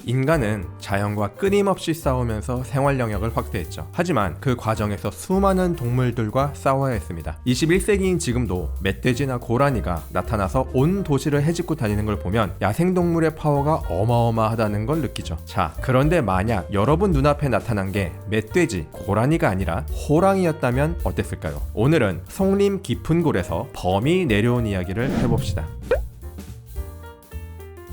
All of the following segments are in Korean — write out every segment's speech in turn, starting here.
인간은 자연과 끊임없이 싸우면서 생활 영역을 확대했죠. 하지만 그 과정에서 수많은 동물들과 싸워야 했습니다. 21세기인 지금도 멧돼지나 고라니가 나타나서 온 도시를 헤집고 다니는 걸 보면 야생동물의 파워가 어마어마하다는 걸 느끼죠. 자, 그런데 만약 여러분 눈앞에 나타난 게 멧돼지, 고라니가 아니라 호랑이였다면 어땠을까요? 오늘은 성림 깊은 골에서 범이 내려온 이야기를 해봅시다.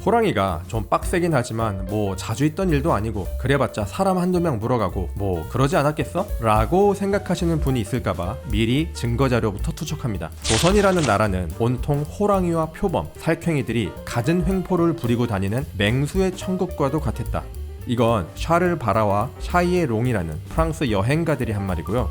호랑이가 좀 빡세긴 하지만 뭐 자주 있던 일도 아니고 그래봤자 사람 한두 명 물어가고 뭐 그러지 않았겠어? 라고 생각하시는 분이 있을까봐 미리 증거자료부터 투척합니다. 조선이라는 나라는 온통 호랑이와 표범, 살쾡이들이 갖은 횡포를 부리고 다니는 맹수의 천국과도 같았다. 이건 샤를 바라와 샤이에 롱이라는 프랑스 여행가들이 한 말이고요.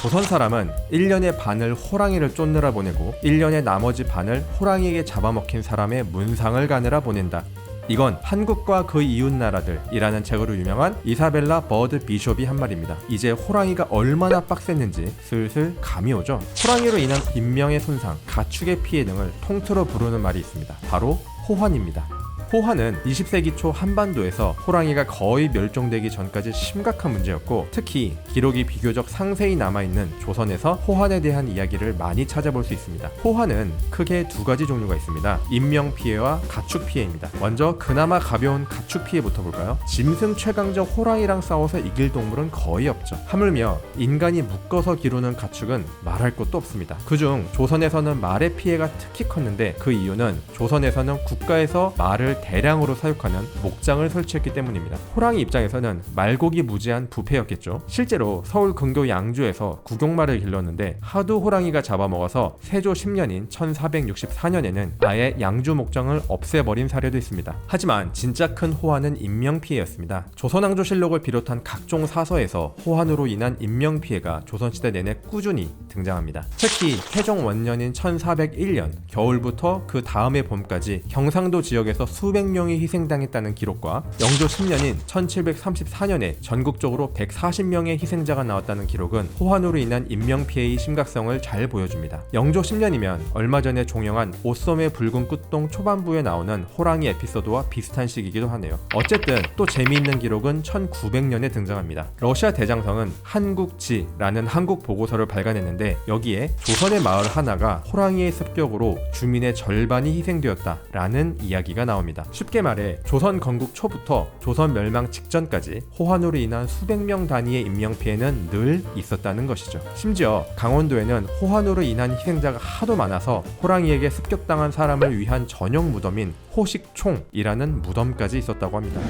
조선 사람은 1년의 반을 호랑이를 쫓느라 보내고 1년의 나머지 반을 호랑이에게 잡아먹힌 사람의 문상을 가느라 보낸다. 이건 한국과 그 이웃 나라들이라는 책으로 유명한 이사벨라 버드 비숍이 한 말입니다. 이제 호랑이가 얼마나 빡셌는지 슬슬 감이 오죠. 호랑이로 인한 인명의 손상, 가축의 피해 등을 통틀어 부르는 말이 있습니다. 바로 호환입니다. 호환은 20세기 초 한반도에서 호랑이가 거의 멸종되기 전까지 심각한 문제였고, 특히 기록이 비교적 상세히 남아있는 조선에서 호환에 대한 이야기를 많이 찾아볼 수 있습니다. 호환은 크게 두 가지 종류가 있습니다. 인명피해와 가축피해입니다. 먼저 그나마 가벼운 가축피해부터 볼까요? 짐승 최강적 호랑이랑 싸워서 이길 동물은 거의 없죠. 하물며 인간이 묶어서 기르는 가축은 말할 것도 없습니다. 그중 조선에서는 말의 피해가 특히 컸는데, 그 이유는 조선에서는 국가에서 말을 대량으로 사육하는 목장을 설치했기 때문입니다. 호랑이 입장에서는 말고기 무지한 부패였겠죠. 실제로 서울 근교 양주에서 구경말을 길렀는데 하도 호랑이가 잡아먹어서 세조 10년인 1464년에는 아예 양주 목장을 없애버린 사례도 있습니다. 하지만 진짜 큰 호환은 인명피해였습니다. 조선왕조실록을 비롯한 각종 사서에서 호환으로 인한 인명피해가 조선시대 내내 꾸준히 등장합니다. 특히 태종 원년인 1401년 겨울부터 그 다음해 봄까지 경상도 지역에서 수백 명이 희생당했다는 기록과 영조 10년인 1734년에 전국적으로 140명의 희생자가 나왔다는 기록은 호환으로 인한 인명피해의 심각성을 잘 보여줍니다. 영조 10년이면 얼마 전에 종영한 오썸의 붉은 끝동 초반부에 나오는 호랑이 에피소드와 비슷한 시기이기도 하네요. 어쨌든 또 재미있는 기록은 1900년에 등장합니다. 러시아 대장성은 한국지라는 한국 보고서를 발간했는데, 여기에 조선의 마을 하나가 호랑이의 습격으로 주민의 절반이 희생되었다라는 이야기가 나옵니다. 쉽게 말해 조선 건국 초부터 조선 멸망 직전까지 호환으로 인한 수백 명 단위의 인명피해는 늘 있었다는 것이죠. 심지어 강원도에는 호환으로 인한 희생자가 하도 많아서 호랑이에게 습격당한 사람을 위한 전용 무덤인 호식총이라는 무덤까지 있었다고 합니다.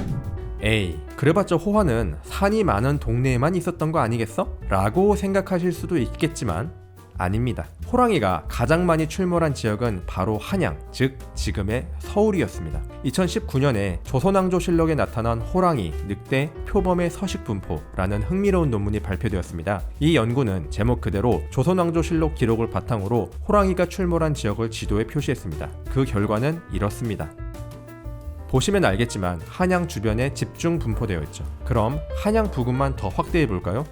에이, 그래봤자 호환은 산이 많은 동네에만 있었던 거 아니겠어? 라고 생각하실 수도 있겠지만 아닙니다. 호랑이가 가장 많이 출몰한 지역은 바로 한양, 즉 지금의 서울이었습니다. 2019년에 조선왕조실록에 나타난 호랑이, 늑대, 표범의 서식 분포라는 흥미로운 논문이 발표되었습니다. 이 연구는 제목 그대로 조선왕조실록 기록을 바탕으로 호랑이가 출몰한 지역을 지도에 표시했습니다. 그 결과는 이렇습니다. 보시면 알겠지만 한양 주변에 집중 분포되어 있죠. 그럼 한양 부근만 더 확대해 볼까요?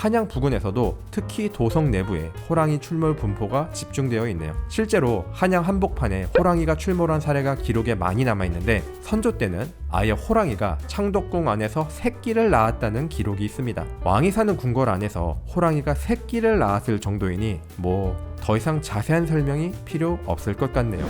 한양 부근에서도 특히 도성 내부에 호랑이 출몰 분포가 집중되어 있네요. 실제로 한양 한복판에 호랑이가 출몰한 사례가 기록에 많이 남아있는데, 선조 때는 아예 호랑이가 창덕궁 안에서 새끼를 낳았다는 기록이 있습니다. 왕이 사는 궁궐 안에서 호랑이가 새끼를 낳았을 정도이니 더 이상 자세한 설명이 필요 없을 것 같네요.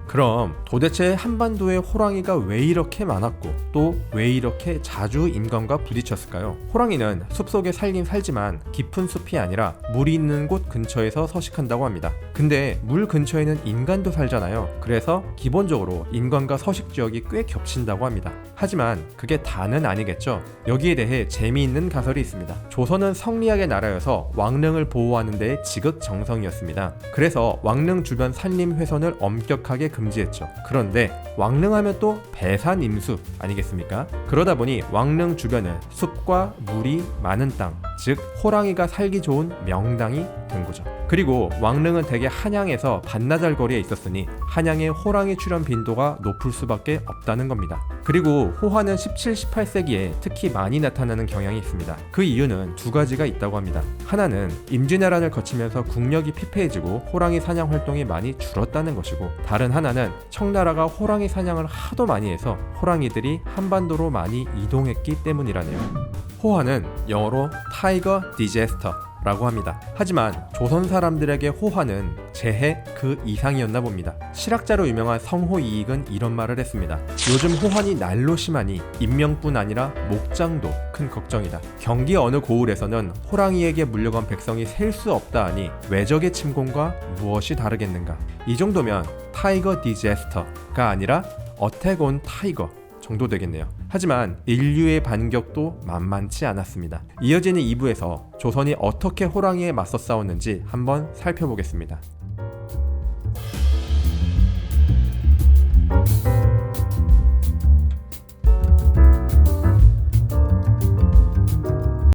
그럼 도대체 한반도에 호랑이가 왜 이렇게 많았고 또 왜 이렇게 자주 인간과 부딪혔을까요? 호랑이는 숲속에 살긴 살지만 깊은 숲이 아니라 물이 있는 곳 근처에서 서식한다고 합니다. 근데 물 근처에는 인간도 살잖아요. 그래서 기본적으로 인간과 서식 지역이 꽤 겹친다고 합니다. 하지만 그게 다는 아니겠죠. 여기에 대해 재미있는 가설이 있습니다. 조선은 성리학의 나라여서 왕릉을 보호하는 데에 지극정성이었습니다. 그래서 왕릉 주변 산림 훼손을 엄격하게 금지했죠. 그런데 왕릉하면 또 배산 임수 아니겠습니까? 그러다 보니 왕릉 주변은 숲과 물이 많은 땅, 즉 호랑이가 살기 좋은 명당이 된 거죠. 그리고 왕릉은 대개 한양에서 반나절 거리에 있었으니 한양의 호랑이 출현 빈도가 높을 수밖에 없다는 겁니다. 그리고 호화는 17, 18세기에 특히 많이 나타나는 경향이 있습니다. 그 이유는 두 가지가 있다고 합니다. 하나는 임진왜란을 거치면서 국력이 피폐해지고 호랑이 사냥 활동이 많이 줄었다는 것이고, 다른 하나는 청나라가 호랑이 사냥을 하도 많이 해서 호랑이들이 한반도로 많이 이동했기 때문이라네요. 호화는 영어로 타이거 디제스터 라고 합니다. 하지만 조선 사람들에게 호화는 재해 그 이상이었나 봅니다. 실학자로 유명한 성호이익은 이런 말을 했습니다. 요즘 호환이 날로 심하니 인명뿐 아니라 목장도 큰 걱정이다. 경기 어느 고을에서는 호랑이에게 물려간 백성이 셀 수 없다 하니 외적의 침공과 무엇이 다르겠는가. 이 정도면 타이거 디제스터가 아니라 어택 온 타이거 정도 되겠네요. 하지만 인류의 반격도 만만치 않았습니다. 이어지는 2부에서 조선이 어떻게 호랑이에 맞서 싸웠는지 한번 살펴보겠습니다.